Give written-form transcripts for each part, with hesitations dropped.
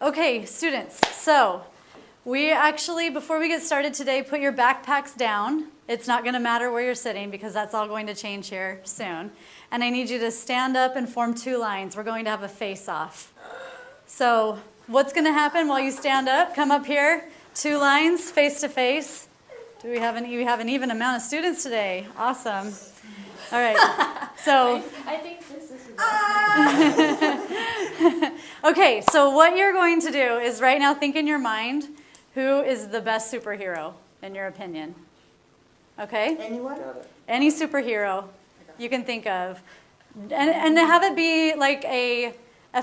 Okay, students, so we actually, before we get started today, put your backpacks down. It's not going to matter where you're sitting because that's all going to change here soon. And I need you to stand up and form two lines. We're going to have a face-off. So what's going to happen while you stand up? Come up here, two lines, face to face. Do we have an even amount of students today? Awesome. All right, so. I think this is Okay, so what you're going to do is right now think in your mind, who is the best superhero in your opinion? Okay? Anyone? Any superhero you can think of. And have it be like a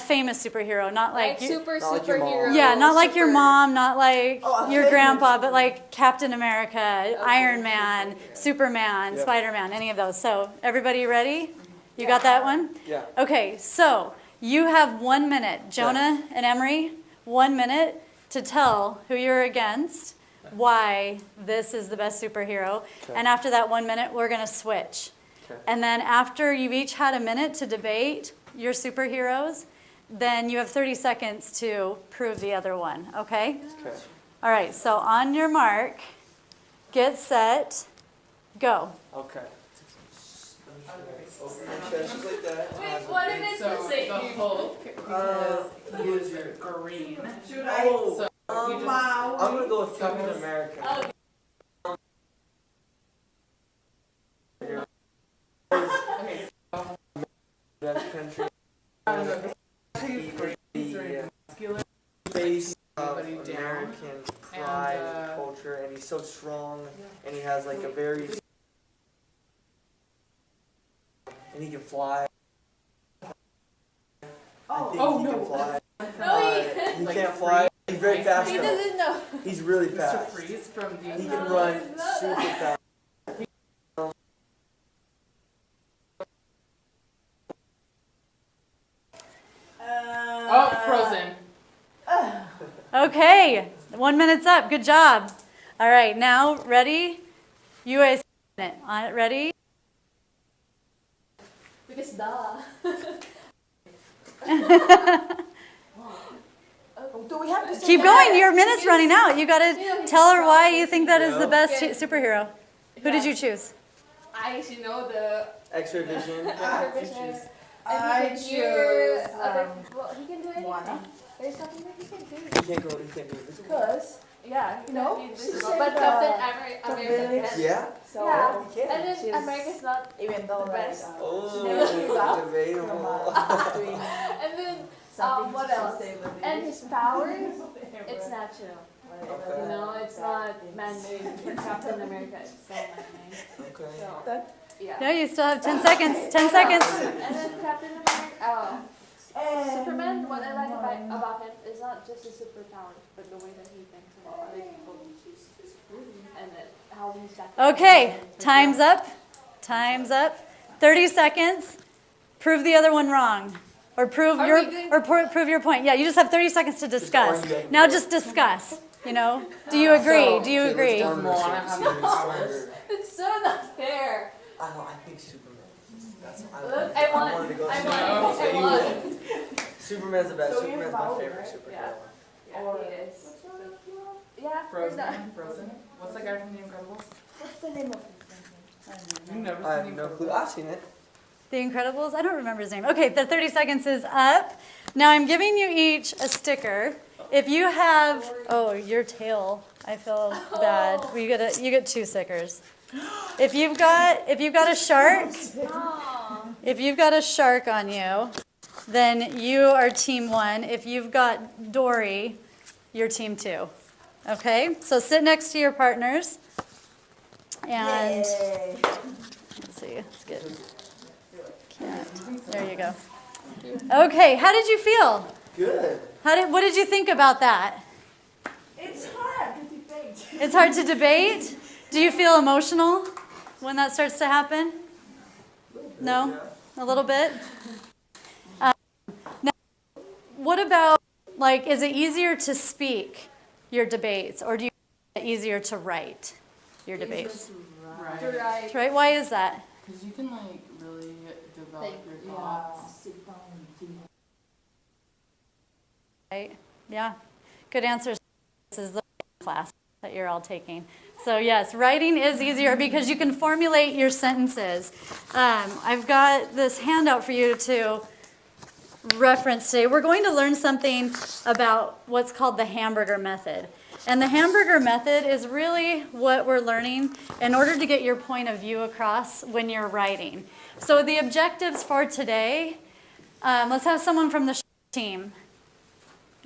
famous superhero, not like superhero. Yeah, not like your mom, not like your famous grandpa, but like Captain America, Iron Man, Superman, Yep. Spider-Man, any of those. So everybody ready? You got that one? Yeah. Okay, so you have 1 minute, Jonah and Emery, 1 minute to tell who you're against, why this is the best superhero. Okay. And after that 1 minute, we're going to switch. Okay. And then after you've each had a minute to debate your superheroes, then you have 30 seconds to prove the other one, okay? Okay. All right, so on your mark, get set, go. Okay. Open your chest just like that. Wait, what did it So say? the Hulk, because he is green. Should So I? he just, Wow. I'm gonna go with Captain America. okay, That country. he's green, he's very muscular, Face of everybody down. American pride And, and culture, and he's so strong, and he has like a very. And he can fly. I think Oh, he no. can fly. No, He Like can't fly. He's very fast he though. doesn't know. He's really Mr. fast. Freeze from the He can run super fast. Oh, Frozen. Okay, 1 minute's up, good job. All right, now, ready? You guys, on it, ready? Because duh. Do we have to say Keep that? going, your minute's running out. You gotta tell her why you think that is the best Okay. superhero. Who did you choose? I actually know the X-ray vision. vision. I And he can hear choose, other people. He can do anything. Moana. There's nothing that he can do. He can't go. He can't do this. Because Yeah, he No, can be she invisible. said, But Captain America village. can. Yeah. so Yeah. He can. And then She's- America's not. even though The like best. Oh, never give up from debatable. doing And then something what to else? save the And village. his powers, it's natural. Okay. You know, it's not man-made. In Captain America, it's so man-made. Okay. So, yeah. No, you still have 10 seconds. 10 seconds. And then Captain America, And Superman, what I like about him is not just his superpowers, but the way that he thinks about other people. And then how he's sacrificed. Okay, time's up. Time's up. 30 seconds. Prove the other one wrong. Or prove Are your we going prove your point. Yeah, you just have 30 seconds to discuss. argue back Now and just discuss, you know? Do you agree? Do you Okay, agree? let's Moana arm have wrestle. the powers? It's so not fair. I know. I think Superman. That's what Look, I won. wanted to go I Superman. won. So I you won. win. Superman's the best. So we have Superman's my power, favorite right? superhero. Yeah, he is. Yeah, we're done. Frozen. Frozen. What's that guy from The Incredibles? what's the name of it? You've never I seen have The no clue. Incredibles? I've seen it. The Incredibles? I don't remember his name. Okay, the 30 seconds is up. Now I'm giving you each a sticker. If you have, oh, your tail. I feel bad. Well, you get 2 stickers. If you've got a shark, Aw. if you've got a shark on you, then you are team 1. If you've got Dory, you're team 2. Okay? So sit next to your partners. And Yay. let's see, let's get. There you go. Okay, how did you feel? Good. What did you think about that? It's hard to debate. It's hard to debate. Do you feel emotional when that starts to happen? No? A little bit? Now, what about, like, is it easier to speak your debates, or do you find it easier to write your debates? Right. Right. Right? Why is that? Because you can like really develop Think, your thoughts. Right? Yeah, good answer. This is the class that you're all taking. So yes, writing is easier because you can formulate your sentences. I've got this handout for you to reference today. We're going to learn something about what's called the hamburger method. And the hamburger method is really what we're learning in order to get your point of view across when you're writing. So the objectives for today, let's have someone from the team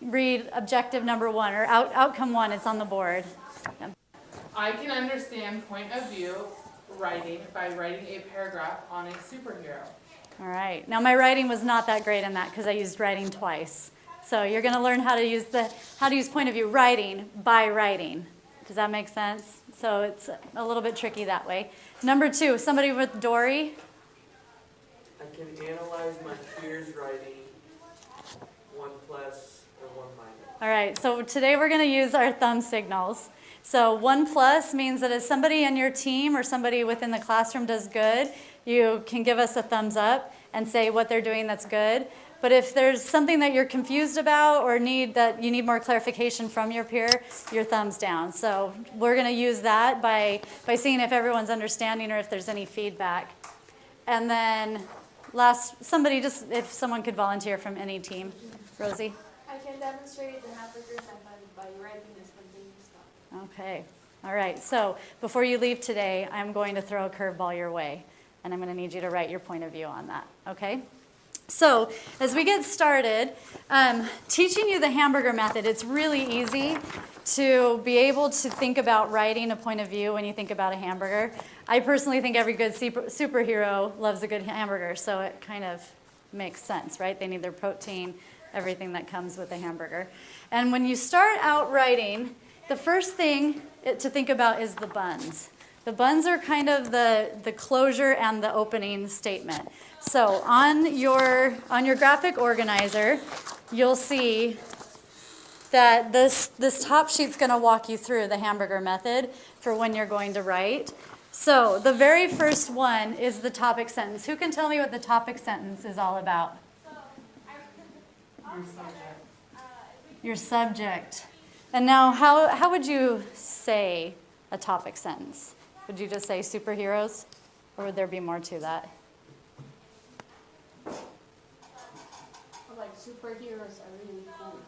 read objective number 1, or outcome 1. It's on the board. Yeah. I can understand point of view writing by writing a paragraph on a superhero. All right. Now my writing was not that great in that because I used writing twice. So you're going to learn how to use point of view writing by writing. Does that make sense? So it's a little bit tricky that way. Number 2, somebody with Dory. I can analyze my peers' writing, 1 plus or 1 minus. All right. So today we're going to use our thumb signals. So 1 plus means that if somebody in your team or somebody within the classroom does good, you can give us a thumbs up and say what they're doing that's good. But if there's something that you're confused about or you need more clarification from your peer, your thumbs down. So we're going to use that by seeing if everyone's understanding or if there's any feedback. And then if someone could volunteer from any team. Rosie? I can demonstrate the hamburger method by writing this spontaneous thought. Okay. All right. So before you leave today, I'm going to throw a curveball your way. And I'm going to need you to write your point of view on that. Okay? So as we get started, teaching you the hamburger method, it's really easy to be able to think about writing a point of view when you think about a hamburger. I personally think every good superhero loves a good hamburger, so it kind of makes sense, right? They need their protein, everything that comes with a hamburger. And when you start out writing, the first thing to think about is the buns. The buns are kind of the closure and the opening statement. So on your graphic organizer, you'll see that this top sheet's going to walk you through the hamburger method for when you're going to write. So the very first one is the topic sentence. Who can tell me what the topic sentence is all about? Your subject. Your subject. And now how would you say a topic sentence? Would you just say superheroes? Or would there be more to that? Like superheroes are really cool.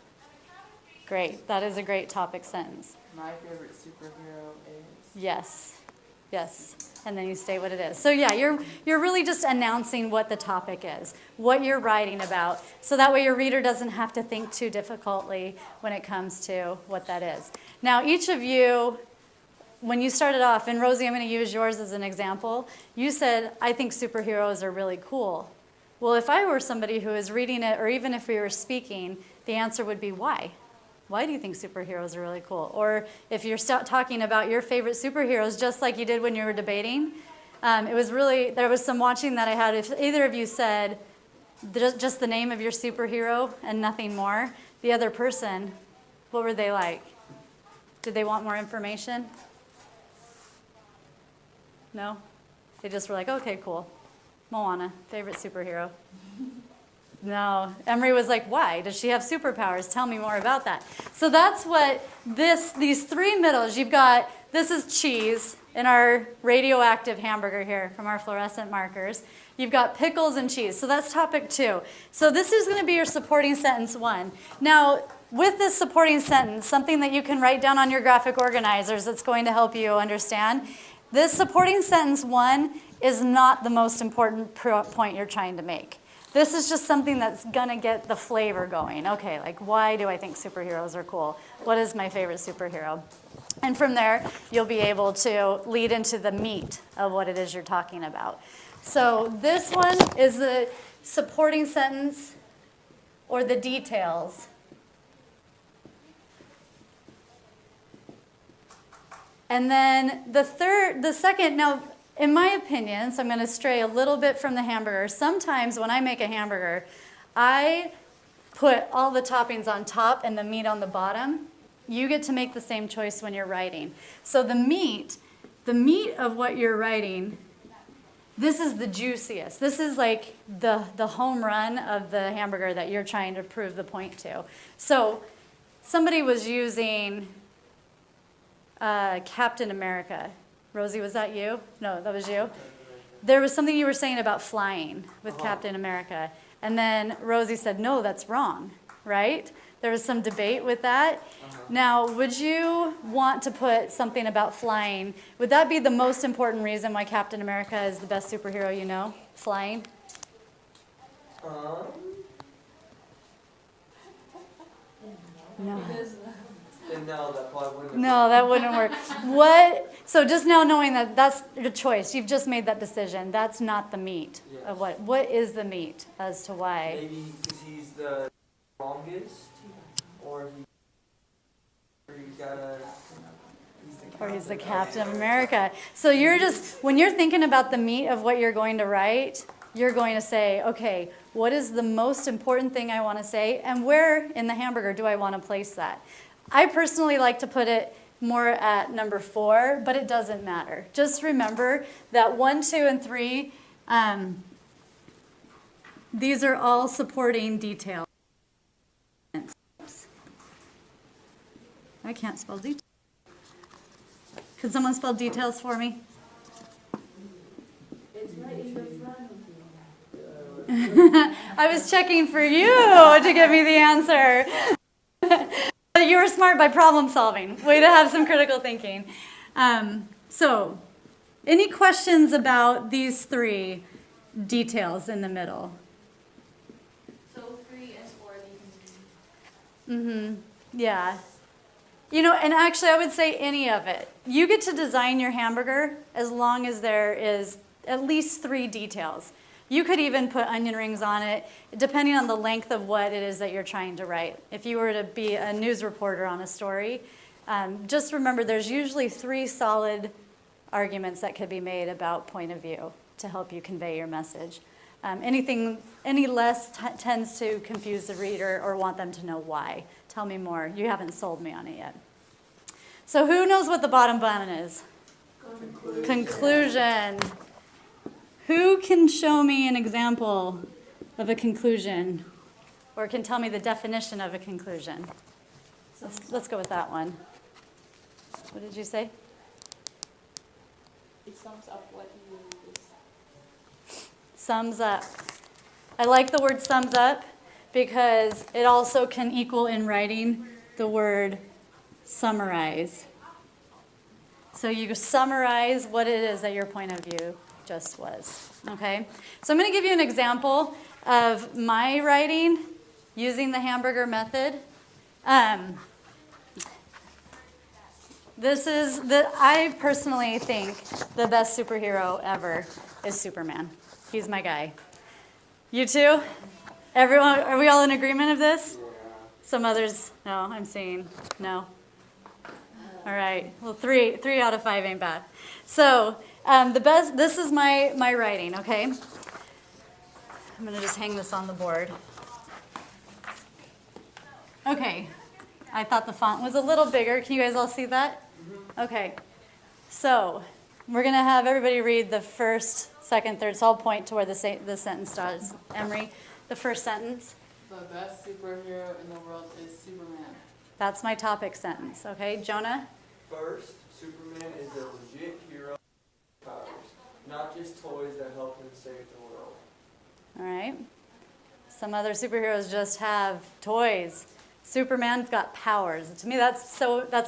Great. That is a great topic sentence. My favorite superhero is... Yes. Yes. And then you state what it is. So yeah, you're really just announcing what the topic is, what you're writing about. So that way your reader doesn't have to think too difficultly when it comes to what that is. Now each of you, when you started off, and Rosie, I'm going to use yours as an example, you said, I think superheroes are really cool. Well, if I were somebody who is reading it, or even if we were speaking, the answer would be why? Why do you think superheroes are really cool? Or if you're talking about your favorite superheroes, just like you did when you were debating, there was some watching that I had. If either of you said just the name of your superhero and nothing more, the other person, what were they like? Did they want more information? No? They just were like, okay, cool. Moana, favorite superhero. No. Emery was like, why? Does she have superpowers? Tell me more about that. So that's what these 3 middles, you've got, this is cheese in our radioactive hamburger here from our fluorescent markers. You've got pickles and cheese. So that's topic 2. So this is going to be your supporting sentence 1. Now, with this supporting sentence, something that you can write down on your graphic organizers that's going to help you understand, this supporting sentence 1 is not the most important point you're trying to make. This is just something that's going to get the flavor going. Okay, like why do I think superheroes are cool? What is my favorite superhero? And from there, you'll be able to lead into the meat of what it is you're talking about. So this one is the supporting sentence or the details. And then the second, now, in my opinion, so I'm going to stray a little bit from the hamburger. Sometimes when I make a hamburger, I put all the toppings on top and the meat on the bottom. You get to make the same choice when you're writing. So the meat of what you're writing, this is the juiciest. This is like the home run of the hamburger that you're trying to prove the point to. So somebody was using Captain America. Rosie, was that you? No, that was you. There was something you were saying about flying with Captain America. And then Rosie said, no, that's wrong, right? There was some debate with that. Now, would you want to put something about flying? Would that be the most important reason why Captain America is the best superhero you know? Flying? No. Then no, that probably wouldn't. No, that wouldn't work. What? So just now knowing that that's your choice, you've just made that decision. That's not the meat of what. What is the meat as to why? Maybe because he's the strongest, or He's the Captain of America. So you're just, when you're thinking about the meat of what you're going to write, you're going to say, okay, what is the most important thing I want to say, and where in the hamburger do I want to place that? I personally like to put it more at number 4, but it doesn't matter. Just remember that 1, 2, and 3, these are all supporting details. I can't spell details. Could someone spell details for me? It's right in the front of you. I was checking for you to give me the answer. You were smart by problem solving. Way to have some critical thinking. So, any questions about these 3 details in the middle? So 3 and 4, they can be. Yeah. You know, and actually I would say any of it. You get to design your hamburger as long as there is at least 3 details. You could even put onion rings on it, depending on the length of what it is that you're trying to write. If you were to be a news reporter on a story, just remember there's usually 3 solid arguments that could be made about point of view to help you convey your message. Any less tends to confuse the reader or want them to know why. Tell me more. You haven't sold me on it yet. So who knows what the bottom bun is? Conclusion. Who can show me an example of a conclusion? Or can tell me the definition of a conclusion? Let's go with that one. What did you say? It sums up what you just. Sums up. I like the word sums up because it also can equal in writing the word summarize. So you summarize what it is that your point of view just was. Okay? So I'm going to give you an example of my writing using the hamburger method. I personally think the best superhero ever is Superman. He's my guy. You too? Everyone, are we all in agreement of this? Some others, no, I'm seeing no. All right, well, 3 out of 5 ain't bad. So this is my writing, okay? I'm gonna just hang this on the board. Okay, I thought the font was a little bigger. Can you guys all see that? Okay, so we're gonna have everybody read the first, second, third, so I'll point to where the sentence starts. Emery, the first sentence. The best superhero in the world is Superman. That's my topic sentence, okay? Jonah? First, Superman is a legit hero with powers, not just toys that help him save the world. All right. Some other superheroes just have toys. Superman's got powers. To me, that's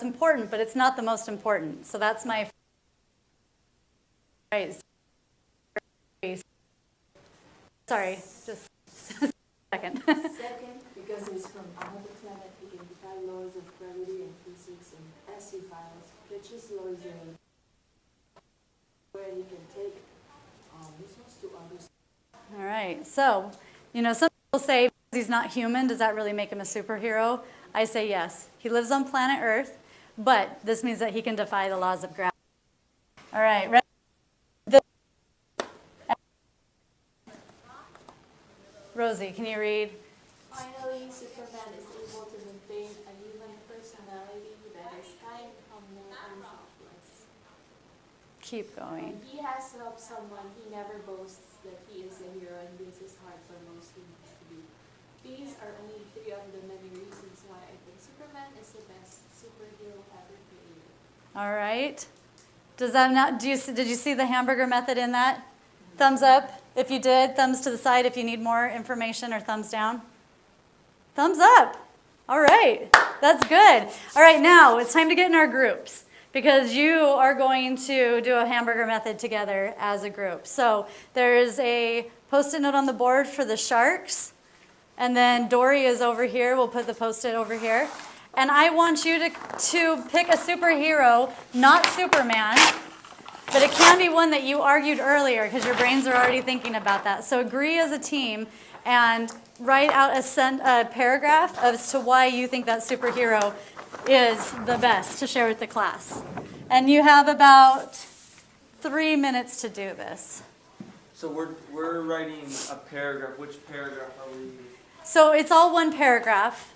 important, but it's not the most important. So that's my phrase. Sorry, just a second. Second, because he's from another planet, he can defy laws of gravity and physics and as he files, catches laws in where he can take resources to others. All right. So, some people say he's not human. Does that really make him a superhero? I say yes. He lives on planet Earth, but this means that he can defy the laws of gravity. All right. Ready? Rosie, can you read? Finally, Superman is able to maintain a human personality that is kind, humble, and selfless. Keep going. When he has helped someone, he never boasts that he is a hero, and this is hard for most humans to do. These are only 3 of the many reasons why I think Superman All right. Does that not, did you see the hamburger method in that? Thumbs up if you did, thumbs to the side if you need more information, or thumbs down. Thumbs up. All right, that's good. All right, now it's time to get in our groups because you are going to do a hamburger method together as a group. So there's a Post-it note on the board for the sharks, and then Dory is over here. We'll put the Post-it over here. And I want you to pick a superhero, not Superman, but it can be one that you argued earlier because your brains are already thinking about that. So agree as a team and write out a paragraph as to why you think that superhero is the best to share with the class. And you have about 3 minutes to do this. So we're writing a paragraph. Which paragraph are we? So it's all one paragraph.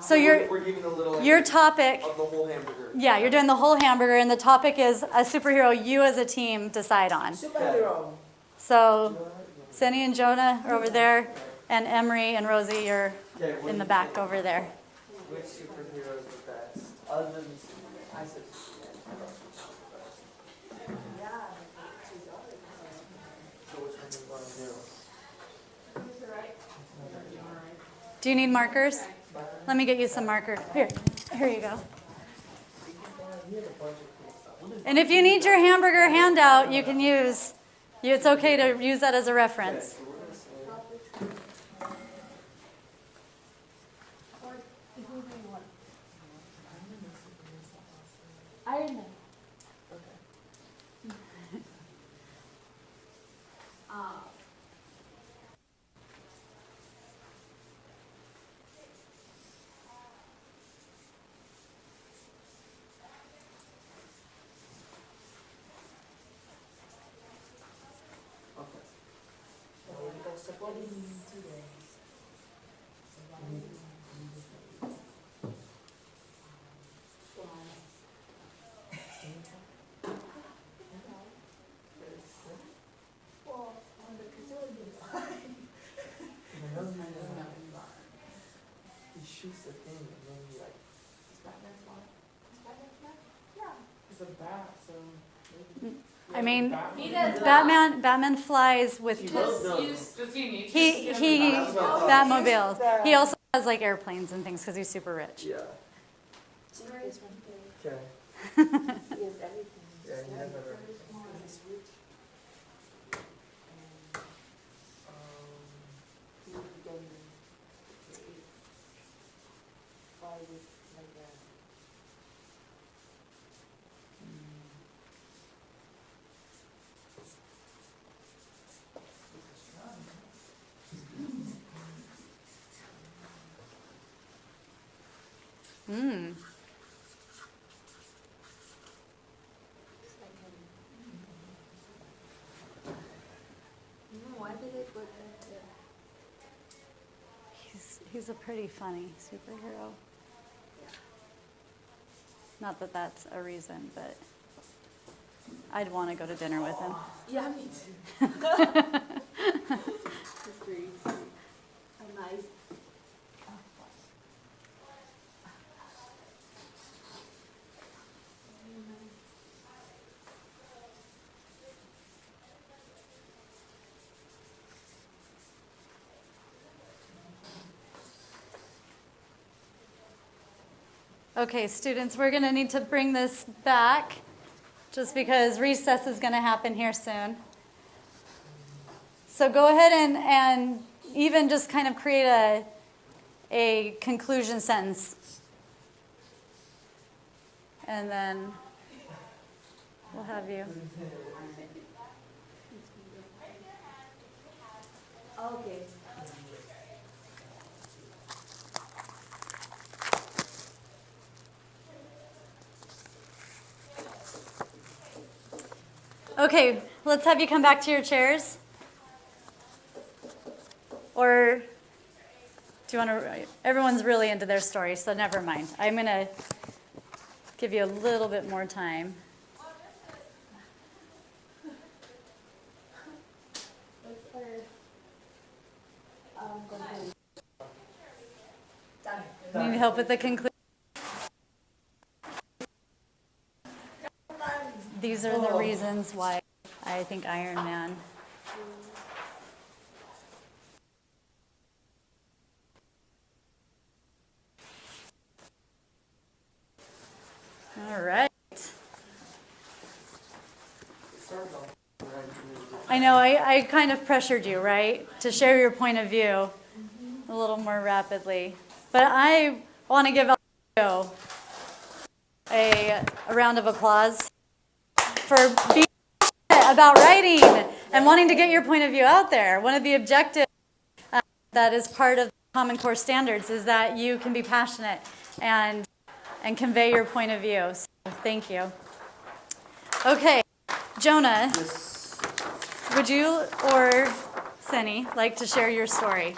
So we're giving a little your topic of the whole hamburger. Yeah, you're doing the whole hamburger, and the topic is a superhero you as a team decide on. Superhero. So, Cindy and Jonah are over there, and Emery and Rosie are in the back over there. Which superhero is the best? Other than I said so which one do you want to do? Do you need markers? Let me get you some marker. Here you go. And if you need your hamburger handout, you can use, it's okay to use that as a reference. Iron Man. Supporting today. He shoots the thing and then he like. It's a bat, so maybe. I mean, Batman. Batman flies with Does he need to? he Batmobile. He also has like airplanes and things because he's super rich. Yeah. This one. Okay. He has everything. Yeah, he has everything. He's rich. He can fly with like a. Mm. Why did they put that there? He's a pretty funny superhero. Not that that's a reason, but I'd want to go to dinner with him. Yeah, me too. It's very sweet. How nice. Okay, students, we're going to need to bring this back just because recess is going to happen here soon. So go ahead and even just kind of create a conclusion sentence. And then we'll have you. Okay. Okay, let's have you come back to your chairs. Or do you want to? Everyone's really into their story, so never mind. I'm going to give you a little bit more time. Need help with the conclusion? these are the reasons why I think Iron Man. All right. I know, I kind of pressured you, right, to share your point of view a little more rapidly. But I want to give you a round of applause for being passionate about writing and wanting to get your point of view out there. One of the objectives that is part of Common Core standards is that you can be passionate and convey your point of view. So thank you. Okay, Jonah. Yes. Would you or Seni like to share your story?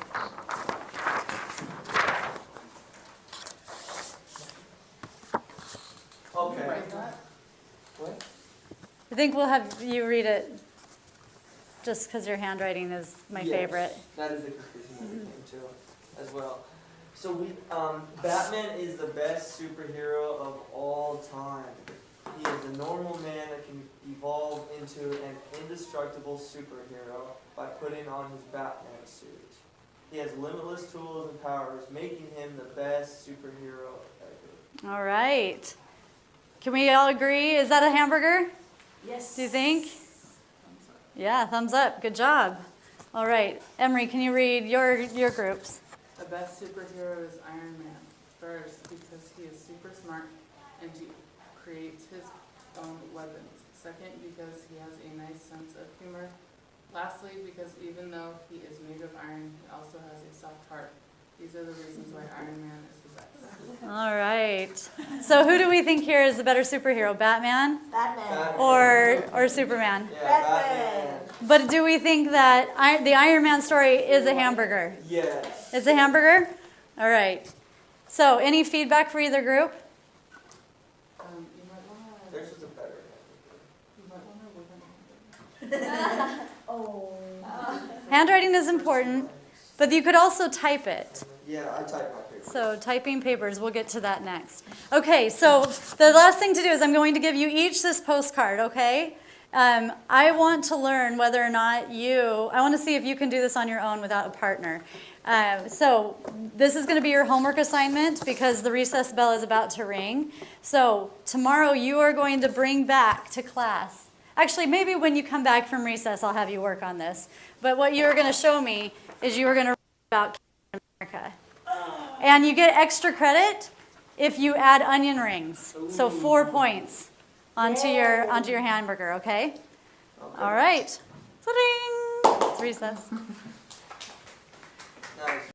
Okay. Write that. What? I think we'll have you read it just because your handwriting is my Yes, favorite. That is the conclusion that we came to as well. So Batman is the best superhero of all time. He is a normal man that can evolve into an indestructible superhero by putting on his Batman suit. He has limitless tools and powers, making him the best superhero ever. All right. Can we all agree? Is that a hamburger? Yes. Do you think? Yeah, thumbs up. Good job. All right. Emery, can you read your groups? The best superhero is Iron Man. First, because he is super smart and he creates his own weapons. Second, because he has a nice sense of humor. Lastly, because even though he is made of iron, he also has a soft heart. These are the reasons why Iron Man is the best. All right. So who do we think here is the better superhero? Batman Batman. or Superman? Yeah, Batman. But do we think that the Iron Man story is a hamburger? Yes. It's a hamburger? All right. So any feedback for either group? You might wanna, Theirs was a better. Oh. Handwriting is important, but you could also type it. Yeah, I typed my paper. So typing papers, we'll get to that next. Okay, so the last thing to do is I'm going to give you each this postcard, okay? I want to learn whether or not I want to see if you can do this on your own without a partner. So this is going to be your homework assignment because the recess bell is about to ring. So tomorrow you are going to bring back to class. Actually, maybe when you come back from recess, I'll have you work on this. But what you're going to show me is you are going to write about Captain America. And you get extra credit if you add onion rings. So 4 points onto your hamburger, okay? All right. Ta-ding! It's recess.